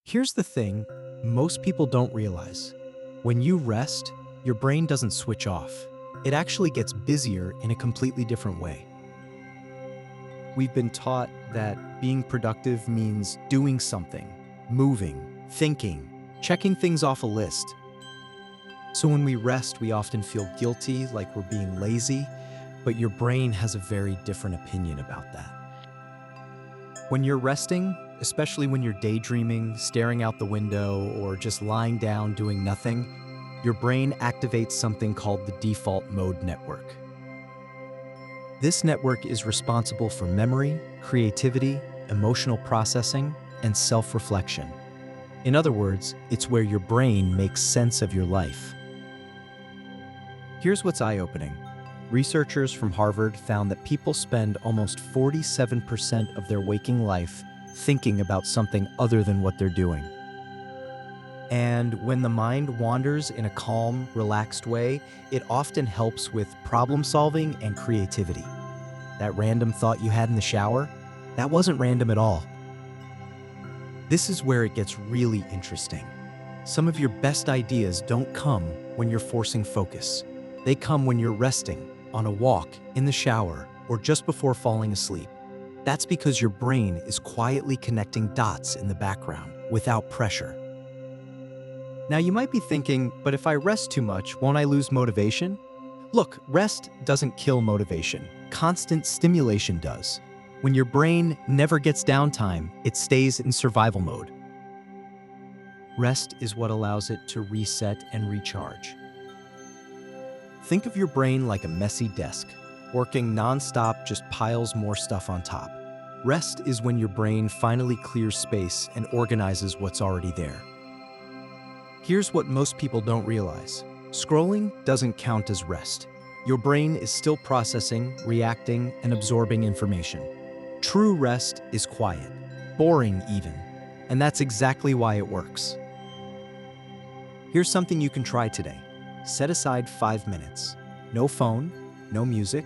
Here's the thing most people don't realize. When you rest, your brain doesn't switch off. It actually gets busier in a completely different way. We've been taught that being productive means doing something, moving, thinking, checking things off a list. So when we rest, we often feel guilty, like we're being lazy, but your brain has a very different opinion about that. When you're resting, especially when you're daydreaming, staring out the window, or just lying down doing nothing, your brain activates something called the default mode network. This network is responsible for memory, creativity, emotional processing, and self-reflection. In other words, it's where your brain makes sense of your life. Here's what's eye-opening. Researchers from Harvard found that people spend almost 47% of their waking life thinking about something other than what they're doing. And when the mind wanders in a calm, relaxed way, it often helps with problem solving and creativity. That random thought you had in the shower, that wasn't random at all. This is where it gets really interesting. Some of your best ideas don't come when you're forcing focus. They come when you're resting, on a walk, in the shower, or just before falling asleep. That's because your brain is quietly connecting dots in the background without pressure. Now you might be thinking, but if I rest too much, won't I lose motivation? Look, rest doesn't kill motivation. Constant stimulation does. When your brain never gets downtime, it stays in survival mode. Rest is what allows it to reset and recharge. Think of your brain like a messy desk. Working non-stop just piles more stuff on top. Rest is when your brain finally clears space and organizes what's already there. Here's what most people don't realize. Scrolling doesn't count as rest. Your brain is still processing, reacting, and absorbing information. True rest is quiet, boring even, and that's exactly why it works. Here's something you can try today. Set aside 5 minutes. No phone, no music,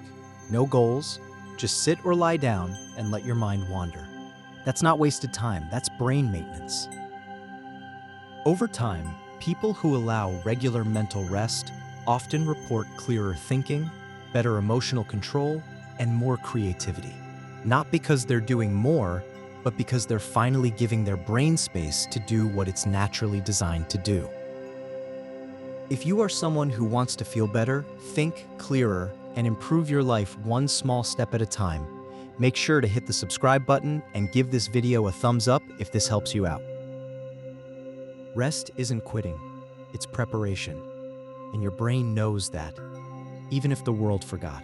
no goals. Just sit or lie down and let your mind wander. That's not wasted time, that's brain maintenance. Over time, people who allow regular mental rest often report clearer thinking, better emotional control, and more creativity. Not because they're doing more, but because they're finally giving their brain space to do what it's naturally designed to do. If you are someone who wants to feel better, think clearer, and improve your life one small step at a time, make sure to hit the subscribe button and give this video a thumbs up if this helps you out. Rest isn't quitting, it's preparation. And your brain knows that, even if the world forgot.